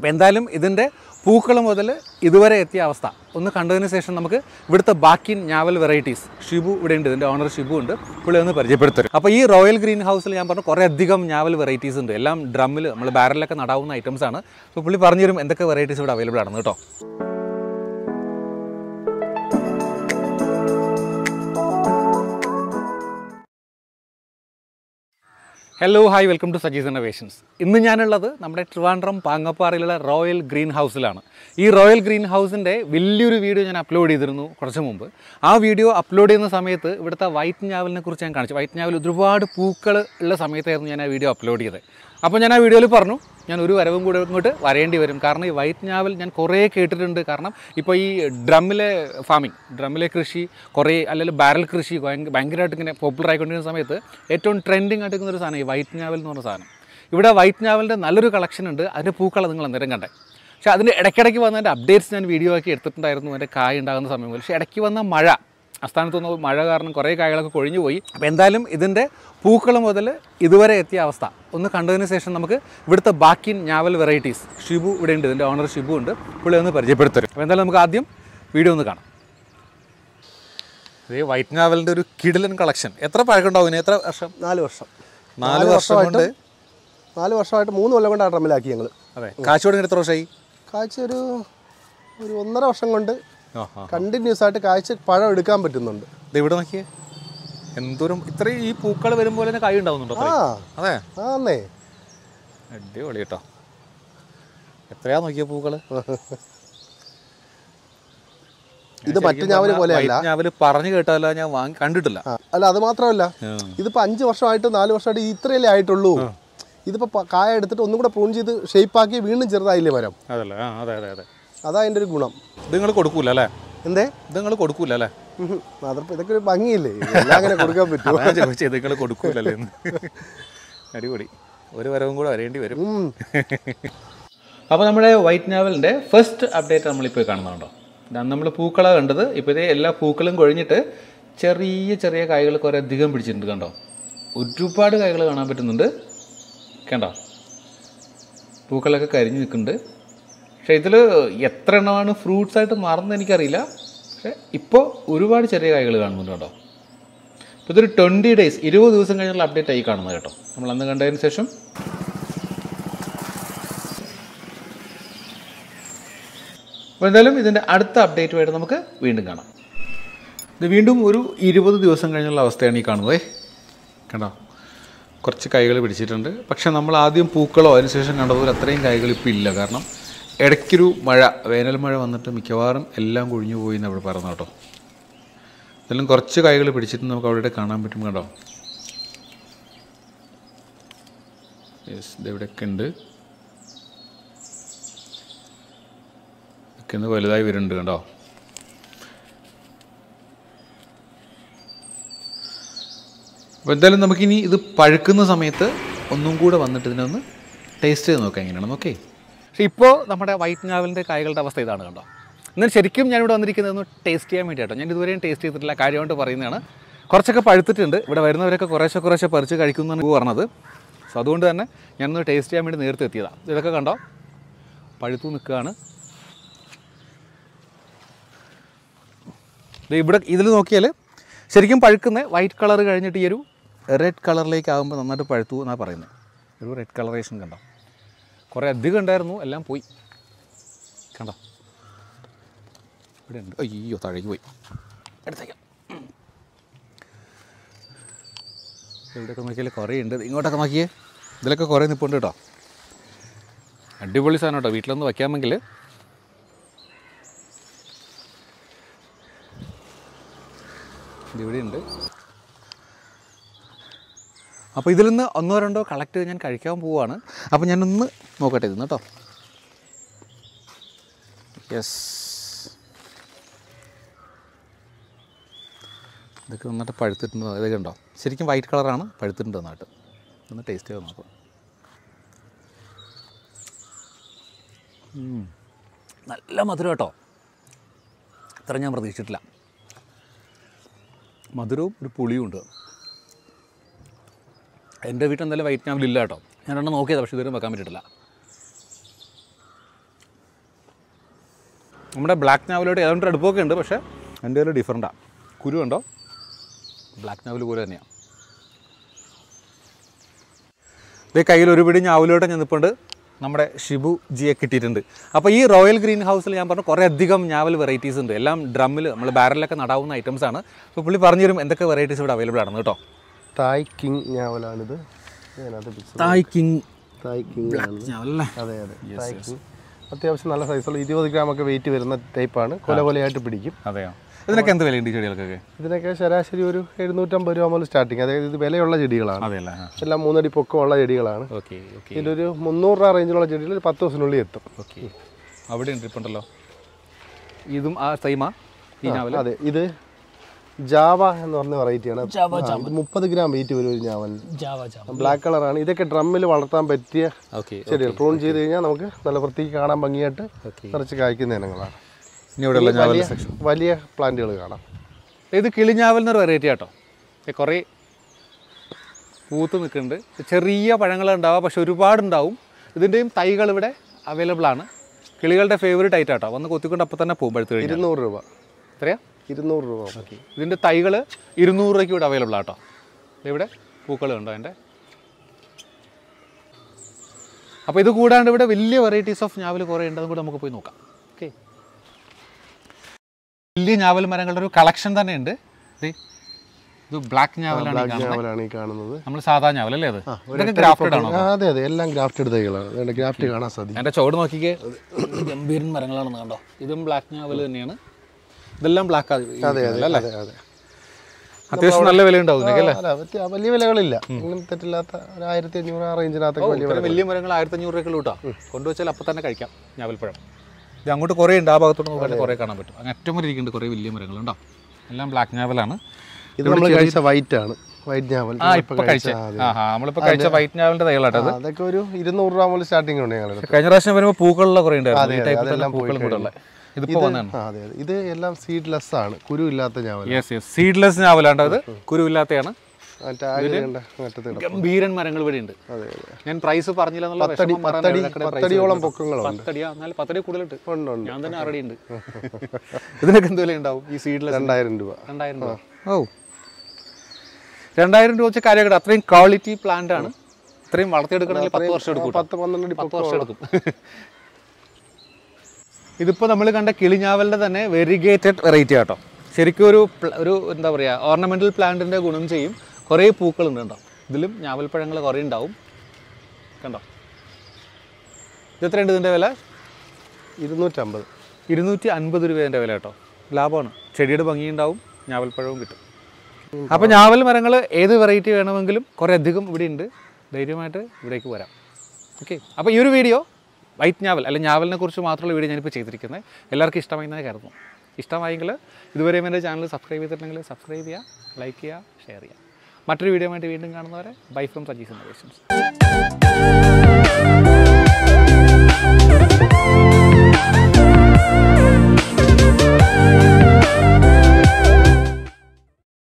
അപ്പോൾ എന്തായാലും ഇതിൻ്റെ പൂക്കൾ മുതൽ ഇതുവരെ എത്തിയ അവസ്ഥ ഒന്ന് കണ്ടതിന് ശേഷം നമുക്ക് ഇവിടുത്തെ ബാക്കി ഞാവൽ വെറൈറ്റീസ് ഷിബു ഇവിടെ ഉണ്ട്, ഇതിൻ്റെ ഓണർ ഷിബു ഉണ്ട്, പുള്ളി ഒന്ന് പരിചയപ്പെടുത്തരും. അപ്പോൾ ഈ റോയൽ ഗ്രീൻ ഹൗസിൽ ഞാൻ പറഞ്ഞു കുറേ അധികം ഞാവൽ വെറൈറ്റീസ് ഉണ്ട്, എല്ലാം ഡ്രമ്മിൽ നമ്മൾ ബാരലിലൊക്കെ നടാവുന്ന ഐറ്റംസ് ആണ്. അപ്പോൾ പുള്ളി പറഞ്ഞു തരും എന്തൊക്കെ വെറൈറ്റീസ് ഇവിടെ അവൈലബിൾ ആണെന്ന് കേട്ടോ. Hello hi, welcome to Saji's innovations. ഇന്ന് ഞാനുള്ളത് നമ്മുടെ ട്രിവാൻഡ്രം പാങ്ങപ്പാറയിലുള്ള റോയൽ ഗ്രീൻ ഹൗസിലാണ്. ഈ റോയൽ ഗ്രീൻ ഹൗസിൻ്റെ വലിയൊരു വീഡിയോ ഞാൻ അപ്ലോഡ് ചെയ്തിരുന്നു കുറച്ച് മുമ്പ്. ആ വീഡിയോ അപ്ലോഡ് ചെയ്യുന്ന സമയത്ത് ഇവിടുത്തെ വൈറ്റ് ഞാവലിനെ കുറിച്ച് ഞാൻ കാണിച്ചു. വൈറ്റ് ഞാവൽ ഒരുപാട് പൂക്കൾ ഉള്ള സമയത്തായിരുന്നു ഞാൻ ആ വീഡിയോ അപ്ലോഡ് ചെയ്തത്. അപ്പോൾ ഞാൻ ആ വീഡിയോയിൽ പറഞ്ഞു ഞാൻ ഒരു വരവും കൂടെ ഇങ്ങോട്ട് വരേണ്ടി വരും, കാരണം ഈ വൈറ്റ് ഞാവൽ ഞാൻ കുറേ കേട്ടിട്ടുണ്ട്. കാരണം ഇപ്പോൾ ഈ ഡ്രമ്മിലെ ഫാമിംഗ്, ഡ്രമ്മിലെ കൃഷി കുറേ, അല്ലെങ്കിൽ ബാരൽ കൃഷി ഭയങ്കരമായിട്ട് ഇങ്ങനെ പോപ്പുലർ ആയിക്കൊണ്ടിരിക്കുന്ന സമയത്ത് ഏറ്റവും ട്രെൻഡിങ് ആയിട്ട് നിൽക്കുന്ന ഒരു സാധനം ഈ വൈറ്റ് ഞാവൽ എന്ന് പറഞ്ഞ സാധനം. ഇവിടെ വൈറ്റ് ഞാവലിൻ്റെ നല്ലൊരു കളക്ഷൻ ഉണ്ട്, അതിൻ്റെ പൂക്കളെ നിങ്ങൾ അന്നേരം കണ്ടേ. പക്ഷേ അതിൻ്റെ ഇടയ്ക്കിടയ്ക്ക് വന്ന എൻ്റെ അപ്ഡേറ്റ്സ് ഞാൻ വീഡിയോ ആക്കി എടുത്തിട്ടുണ്ടായിരുന്നു, അതിൻ്റെ കായ ഉണ്ടാകുന്ന സമയം പോലെ. പക്ഷേ ഇടയ്ക്ക് വന്ന മഴ, അസ്ഥാനത്ത് വന്ന മഴ കാരണം കുറേ കായകളൊക്കെ കൊഴിഞ്ഞു പോയി. അപ്പോൾ എന്തായാലും ഇതിൻ്റെ പൂക്കൾ മുതൽ ഇതുവരെ എത്തിയ അവസ്ഥ ഒന്ന് കണ്ടതിന് ശേഷം നമുക്ക് ഇവിടുത്തെ ബാക്കി ഞാവൽ വെറൈറ്റീസ് ഷിബു ഇവിടെ ഉണ്ട്, ഇതിൻ്റെ ഓണർ ഷിബു ഉണ്ട്, പുള്ളി ഒന്ന് പരിചയപ്പെടുത്തരും. അപ്പോൾ എന്തായാലും നമുക്ക് ആദ്യം വീഡിയോ ഒന്ന് കാണാം. ഇത് വൈറ്റ് ഞാവലിൻ്റെ ഒരു കിടിലൻ കളക്ഷൻ. എത്ര പഴക്കമുണ്ടാവും ഇതിന്? എത്ര വർഷം? 4 വർഷം. 4 വർഷം കൊണ്ട് 4 വർഷമായിട്ട് 3 കൊല്ലം കൊണ്ട് ആ ഡ്രമ്മിലാക്കി ഞങ്ങൾ. അതെ. കാഴ്ചയോടെ എത്ര വർഷമായി? കാഴ്ച ഒരു 1.5 വർഷം കൊണ്ട് കണ്ടിന്യൂസ് ആയിട്ട് കാഴ്ച പഴം എടുക്കാൻ പറ്റുന്നുണ്ട്. ഇത് ഇവിടെ നോക്കിയേ, എന്തോരം ഇത്രയും ഈ പൂക്കൾ വരുമ്പോൾ തന്നെ കായ് ഉണ്ടാവുന്നുണ്ടോ? അതെ, ആന്നേ, അടിപൊളി കേട്ടോ. എത്രയാ നോക്കിയ പൂക്കള്. ഇത് മറ്റു ഞാവല് പോലെയല്ല. ഞാവല് പറഞ്ഞു കേട്ടല്ല, ഞാൻ കണ്ടിട്ടില്ല. അല്ല, അത് മാത്രമല്ല, ഇതിപ്പോ 5 വർഷമായിട്ട് 4 വർഷമായിട്ട് ഇത്രയല്ലേ ആയിട്ടുള്ളൂ. ഇതിപ്പോ കായ എടുത്തിട്ട് ഒന്നും കൂടെ പ്രൂൺ ചെയ്ത് ഷേപ്പാക്കി വീണ്ടും ചെറുതായില്ലേ മരം. അതല്ലേ? അതെ അതെ അതെ, അതാ അതിൻ്റെ ഒരു ഗുണം. ഇത് നിങ്ങൾ കൊടുക്കൂല അല്ലേ? എന്തേ? ഇത് നിങ്ങൾ കൊടുക്കൂല അല്ലേ? ഇതൊക്കെ ഒരു ഭംഗിയില്ലേ, എല്ലാം അങ്ങനെ കൊടുക്കാൻ പറ്റും. ചോദിച്ചത് നിങ്ങൾ കൊടുക്കൂലല്ലേ എന്ന്. അടിപൊളി, ഒരു വരവും കൂടെ വരേണ്ടി വരും. അപ്പോൾ നമ്മുടെ വൈറ്റ് ഞാവലിൻ്റെ ഫസ്റ്റ് അപ്ഡേറ്റ് നമ്മളിപ്പോൾ കാണുന്നുണ്ടോ? നമ്മൾ പൂക്കളാണ് കണ്ടത്. ഇപ്പോൾ ഇതേ എല്ലാ പൂക്കളും കൊഴിഞ്ഞിട്ട് ചെറിയ ചെറിയ കായ്കൾ കുറേ അധികം പിടിച്ചിട്ടുണ്ട്. കണ്ടോ, ഒരുപാട് കായ്കൾ കാണാൻ പറ്റുന്നുണ്ട്. കണ്ടോ, പൂക്കളൊക്കെ കരിഞ്ഞ് നിൽക്കുന്നുണ്ട്. പക്ഷേ ഇതിൽ എത്ര എണ്ണമാണ് ഫ്രൂട്ട്സ് ആയിട്ട് മാറുന്നത് എനിക്കറിയില്ല. പക്ഷേ ഇപ്പോൾ ഒരുപാട് ചെറിയ കായ്കൾ കാണുന്നുണ്ട് കേട്ടോ. ഇപ്പോൾ ഇതൊരു 20 days 20 ദിവസം കഴിഞ്ഞുള്ള അപ്ഡേറ്റ് ആയി കാണുന്നത് കേട്ടോ, നമ്മൾ അന്ന് കണ്ടതിന് ശേഷം. അപ്പോൾ എന്തായാലും ഇതിൻ്റെ അടുത്ത അപ്ഡേറ്റുമായിട്ട് നമുക്ക് വീണ്ടും കാണാം. ഇത് വീണ്ടും ഒരു 20 ദിവസം കഴിഞ്ഞുള്ള അവസ്ഥയാണ് ഈ കാണുന്നത്. കണ്ടോ, കുറച്ച് കായ്കൾ പിടിച്ചിട്ടുണ്ട്. പക്ഷേ നമ്മൾ ആദ്യം പൂക്കളോ അതിനുശേഷം കണ്ടതുപോലെ അത്രയും കായ്കൾ ഇപ്പോൾ ഇല്ല. കാരണം ഇടയ്ക്കൊരു മഴ, വേനൽ മഴ വന്നിട്ട് മിക്കവാറും എല്ലാം കൊഴിഞ്ഞു പോയി എന്ന് അവിടെ പറഞ്ഞു കേട്ടോ. ഇതെല്ലാം കുറച്ച് കായ്കൾ പിടിച്ചിട്ട് നമുക്ക് അവിടെ കാണാൻ പറ്റും. കണ്ടോ, യെസ്, ഇതെവിടെയൊക്കെ ഉണ്ട്. ഒക്കെ ഒന്ന് വലുതായി വരുന്നുണ്ട്. കണ്ടോ, അപ്പോൾ എന്തായാലും നമുക്കിനി ഇത് പഴുക്കുന്ന സമയത്ത് ഒന്നും കൂടെ വന്നിട്ട് ഇതിനൊന്ന് ടേസ്റ്റ് ചെയ്ത് നോക്കാം എങ്ങനെയാണെന്ന്. ഓക്കെ. പക്ഷേ ഇപ്പോൾ നമ്മുടെ വൈറ്റ് ഞാവലിൻ്റെ കായ്കളുടെ അവസ്ഥ ഇതാണ്. കണ്ടോ, എന്നാൽ ശരിക്കും ഞാനിവിടെ വന്നിരിക്കുന്നതൊന്ന് ടേസ്റ്റ് ചെയ്യാൻ വേണ്ടിയിട്ടോ. ഞാൻ ഇതുവരെയും ടേസ്റ്റ് ചെയ്തിട്ടില്ല, കാര്യമായിട്ട് പറയുന്നതാണ്. കുറച്ചൊക്കെ പഴുത്തിട്ടുണ്ട്. ഇവിടെ വരുന്നവരൊക്കെ കുറേശ്ശെ പറിച്ച് കഴിക്കുന്നതാണ് പറഞ്ഞത്. സോ അതുകൊണ്ട് തന്നെ ഞാനൊന്ന് ടേസ്റ്റ് ചെയ്യാൻ വേണ്ടി നേരത്തെ എത്തിയതാണ്. ഇതൊക്കെ കണ്ടോ, പഴുത്തു നിൽക്കുകയാണ്. ഇവിടെ ഇതിൽ നോക്കിയാൽ ശരിക്കും പഴുക്കുന്ന വൈറ്റ് കളർ കഴിഞ്ഞിട്ട് ഈ ഒരു റെഡ് കളറിലേക്ക് ആകുമ്പോൾ നന്നായിട്ട് പഴുത്തു എന്നാണ് പറയുന്നത്. ഒരു റെഡ് കളറേഷൻ കണ്ടോ, കുറേ അധികം ഉണ്ടായിരുന്നു, എല്ലാം പോയി. കണ്ടോ, ഇവിടെ ഉണ്ട്. അയ്യോ, താഴേക്ക് പോയി. എടുത്തേക്കാം. ഇവിടെയൊക്കെ നോക്കിയാൽ കുറേ ഉണ്ട്. ഇങ്ങോട്ടൊക്കെ നോക്കിയേ, ഇതിലൊക്കെ കുറേ നിൽപ്പുണ്ട് കേട്ടോ. അടിപൊളി സാധനം കേട്ടോ, വീട്ടിലൊന്ന് വയ്ക്കാമെങ്കിൽ. ഇതിവിടെ ഉണ്ട്. അപ്പോൾ ഇതിൽ നിന്ന് 1-2 കളക്ട് ചെയ്ത് ഞാൻ കഴിക്കാൻ പോവുകയാണ്. അപ്പോൾ ഞാനൊന്ന് നോക്കട്ടെ ഇതെന്ന് കേട്ടോ. യെസ്, ഇതൊക്കെ നന്നായിട്ട് പഴുത്തിട്ടുണ്ട്. ഇതൊക്കെ ഉണ്ടോ, ശരിക്കും വൈറ്റ് കളറാണ്, പഴുത്തിട്ടുണ്ട് നന്നായിട്ട്. ഒന്ന് ടേസ്റ്റ് ചെയ്ത് നോക്കാം. നല്ല മധുരം കേട്ടോ, അത്ര ഞാൻ പ്രതീക്ഷിച്ചിട്ടില്ല. മധുരവും ഒരു പുളിയും ഉണ്ട്. എൻ്റെ വീട്ടിൽ എന്തായാലും വൈറ്റ് ഞാവൽ ഇല്ല കേട്ടോ. ഞാൻ നോക്കിയതാണ്, പക്ഷേ ഇതുവരെ വെക്കാൻ പറ്റിയിട്ടില്ല. നമ്മുടെ ബ്ലാക്ക് ഞാവലോട്ട് ഏതാണ്ട് അടുപ്പൊക്കെ ഉണ്ട്, പക്ഷേ എൻ്റെ ഒരു ഡിഫറൻറ്റാണ്. കുരു ഉണ്ടോ? ബ്ലാക്ക് ഞാവൽ പോലെ തന്നെയാണ്. ഇതേ കയ്യിൽ ഒരു പിടി ഞാവലോട്ട് ഞാൻ നിൽപ്പുണ്ട്. നമ്മുടെ ഷിബു ജിയെ കിട്ടിയിട്ടുണ്ട്. അപ്പോൾ ഈ റോയൽ ഗ്രീൻ ഹൗസിൽ ഞാൻ പറഞ്ഞു കുറേ അധികം ഞാവൽ വെറൈറ്റീസ് ഉണ്ട്. എല്ലാം ഡ്രമ്മിൽ നമ്മൾ ബാരലിലൊക്കെ നടാവുന്ന ഐറ്റംസ് ആണ്. അപ്പോൾ പുള്ളി പറഞ്ഞു തരും എന്തൊക്കെ വെറൈറ്റീസ് ഇവിടെ അവൈലബിൾ ആണെന്ന് കേട്ടോ. തായ് കിങ് ഞാവലാണിത്. തായ് കിങ് ഞാവലല്ലേ? അതെ അതെ, തായ് കിങ്. അത്യാവശ്യം നല്ല സൈസുള്ള 20 ഗ്രാമൊക്കെ വെയിറ്റ് വരുന്ന ടൈപ്പാണ്. കൊലകൊലയായിട്ട് പിടിക്കും. അതെയോ? ഇതിനൊക്കെ എന്ത് വിലയുണ്ട് ഈ ചെടികൾക്കൊക്കെ? ഇതിനൊക്കെ ശരാശരി ഒരു 750 രൂപ മുതൽ സ്റ്റാർട്ടിങ്. അതായത് ഇത് വിലയുള്ള ചെടികളാണ്. അതെയല്ല, എല്ലാം 3 അടി പൊക്കമുള്ള ചെടികളാണ്. ഇതിലൊരു 300 രൂപ റേഞ്ചിലുള്ള ചെടികൾ ഒരു 10 ദിവസത്തിനുള്ളിൽ എത്തും. ഓക്കെ, അവിടെ ഉണ്ട് ഇപ്പുണ്ടല്ലോ. ഇതും ആ സൈമാ ഈ ഞാവൽ? അതെ, ഇത് ജാവ എന്ന് പറഞ്ഞ വെറൈറ്റിയാണ്. 30 ഗ്രാം വെയിറ്റ് വരും ഒരു ഞാവലിന്. ബ്ലാക്ക് കളറാണ്. ഇതൊക്കെ ഡ്രമ്മിൽ വളർത്താൻ പറ്റിയ ചെടികൾ. പ്രൂൺ ചെയ്ത് കഴിഞ്ഞാൽ നമുക്ക് നല്ല വൃത്തിക്ക് കാണാൻ ഭംഗിയായിട്ട് നിറച്ച് കായ്ക്കുന്ന ഇനങ്ങളാണ്. വലിയ പ്ലാന്റുകൾ കാണാം. ഇത് കിളിഞ്ഞാവൽ എന്നൊരു വെറൈറ്റി ആട്ടോ. കുറേ പൂത്ത് നിൽക്കുന്നുണ്ട്. ചെറിയ പഴങ്ങളുണ്ടാവുക, പക്ഷെ ഒരുപാടുണ്ടാവും. ഇതിൻ്റെയും തൈകൾ ഇവിടെ അവൈലബിൾ ആണ്. കിളികളുടെ ഫേവറേറ്റ് ആയിട്ടാട്ടോ. വന്ന് കൊത്തിക്കൊണ്ട് അപ്പോൾ തന്നെ പോകും. പഴുത്ത് 200 രൂപ. എത്രയാ? 200 രൂപ. ഓക്കെ, ഇതിൻ്റെ തൈകൾ 200 രൂപയ്ക്ക് ഇവിടെ അവൈലബിൾ ആട്ടോ. ഇവിടെ പൂക്കളുണ്ടോ അതിൻ്റെ? അപ്പോൾ ഇത് കൂടാണ്ട് ഇവിടെ വലിയ വെറൈറ്റീസ് ഓഫ് ഞാവൽ കുറേ ഉണ്ട്. അതും കൂടെ നമുക്ക് പോയി നോക്കാം. ഓക്കെ, വലിയ ഞാവൽ മരങ്ങളുടെ ഒരു കളക്ഷൻ തന്നെ ഉണ്ട്. ഇത് ബ്ലാക്ക് ഞാവലാണ് ഈ കാണുന്നത്. നമ്മൾ സാധാ ഞാവൽ അല്ലേ? അത് ഇതൊക്കെ ഗ്രാഫ്റ്റഡ് ആണോ? അതെ അതെ, എല്ലാം ഗ്രാഫ്റ്റഡ് തൈകളാണ്. ഗ്രാഫ്റ്റ് കാണാൻ സാധിക്കും. എൻ്റെ ചുവട് നോക്കിക്കേ, ഗംഭീരൻ മരങ്ങളാണെന്ന് കണ്ടോ. ഇതും ബ്ലാക്ക് ഞാവൽ തന്നെയാണ്. ഇതെല്ലാം ബ്ലാക്ക് അല്ലേ? അത്യാവശ്യം നല്ല വില ഉണ്ടാവും. വലിയ വിലകളില്ല, തെറ്റില്ലാത്ത 1500 ആ റേഞ്ചിനകത്തൊക്കെ വലിയ മരങ്ങൾ 1500 രൂപയ്ക്കുള്ള കൂട്ടാ. കൊണ്ടുവച്ചാൽ അപ്പം തന്നെ കഴിക്കാം ഞാവൽപ്പഴം. ഇത് അങ്ങോട്ട് കുറേ ഉണ്ട്. ആ ഭാഗത്തോട്ട് നോക്കാൻ കുറേ കാണാൻ പറ്റും. അങ്ങനെ ഏറ്റവും വരെ ഇരിക്കുന്നുണ്ട് കുറേ വലിയ മരങ്ങളുണ്ടോ. എല്ലാം ബ്ലാക്ക് ഞാവലാണ്. ഇത് നമ്മൾ കഴിച്ച വൈറ്റ് ആണ്. വൈറ്റ് ഞാവൽ നമ്മളിപ്പോൾ കഴിച്ച വൈറ്റ് ഞാവലിൻ്റെ തൈകളാട്ടോ. അതൊക്കെ ഒരു 200 രൂപ മുതൽ സ്റ്റാർട്ടിംഗ് ഉണ്ട് ഞങ്ങൾ. കഴിഞ്ഞ പ്രാവശ്യം വരുമ്പോൾ പൂക്കളുള്ള കുറേ ഉണ്ടായിരുന്നു. ഇത് എല്ലാം സീഡ്ലെസ് ആണ്, കുരു ഇല്ലാത്ത ഞാവൽ. സീഡ്ലെസ് ഞാവലാണ്ട്. അത് കുരു ഇല്ലാത്തതാണ്. ഗംഭീരൻ മരങ്ങൾ ഇവിടെ ഉണ്ട്. ഞാൻ പ്രൈസ് പറഞ്ഞില്ല. 10 പൊക്കങ്ങളുണ്ട്. 10 കൂടുതലിട്ട് ഞാൻ തന്നെ ആറടി ഉണ്ട്. ഇതിനൊക്കെ എന്ത് വില ഉണ്ടാവും ഈ സീഡ്ലെസ്? 2000 രൂപ. 2000 രൂപ. ഓ, 2000 രൂപ വെച്ച കാര്യം. അത്രയും ക്വാളിറ്റി പ്ലാന്റ് ആണ്. ഇത്രയും വളർത്തിയെടുക്കണമെങ്കിൽ 10 വർഷം എടുക്കും. 10 വർഷം എടുക്കും. ഇതിപ്പോൾ നമ്മൾ കണ്ട കിളിഞ്ഞാവലിൻ്റെ തന്നെ വെരിഗേറ്റഡ് വെറൈറ്റി ആട്ടോ. ശരിക്കും ഒരു എന്താ പറയുക, ഓർണമെൻ്റൽ പ്ലാന്റിൻ്റെ ഗുണം ചെയ്യും. കുറേ പൂക്കളുണ്ട് കേട്ടോ. ഇതിലും ഞാവൽപ്പഴങ്ങൾ കുറേ ഉണ്ടാവും. കണ്ടോ, ഇത് എത്രയുണ്ട് ഇതിൻ്റെ വില? 250. 250 രൂപേൻ്റെ വില കേട്ടോ. ലാഭമാണ്. ചെടിയുടെ ഭംഗിയുണ്ടാവും, ഞാവൽപ്പഴവും കിട്ടും. അപ്പോൾ ഞാവൽ മരങ്ങൾ ഏത് വെറൈറ്റി വേണമെങ്കിലും കുറേ അധികം ഇവിടെ ഉണ്ട്. ധൈര്യമായിട്ട് ഇവിടേക്ക് വരാം. ഓക്കെ, അപ്പോൾ ഈ ഒരു വീഡിയോ വൈറ്റ് ഞാവൽ അല്ലെങ്കിൽ ഞാവലിനെ കുറിച്ച് മാത്രമുള്ള വീഡിയോ ഞാനിപ്പോൾ ചെയ്തിരിക്കുന്നത്. എല്ലാവർക്കും ഇഷ്ടമായി എന്ന് കരുതുന്നു. ഇഷ്ടമായെങ്കിൽ ഇതുവരെയും എൻ്റെ ചാനൽ സബ്സ്ക്രൈബ് ചെയ്തിട്ടുണ്ടെങ്കിൽ സബ്സ്ക്രൈബ് ചെയ്യുക, ലൈക്ക് ചെയ്യുക, ഷെയർ ചെയ്യുക. മറ്റൊരു വീഡിയോ ആയിട്ട് വീണ്ടും കാണുന്നവരെ ബൈ ഫ്രം സജീസ് ഇന്നോവേഷൻസ്.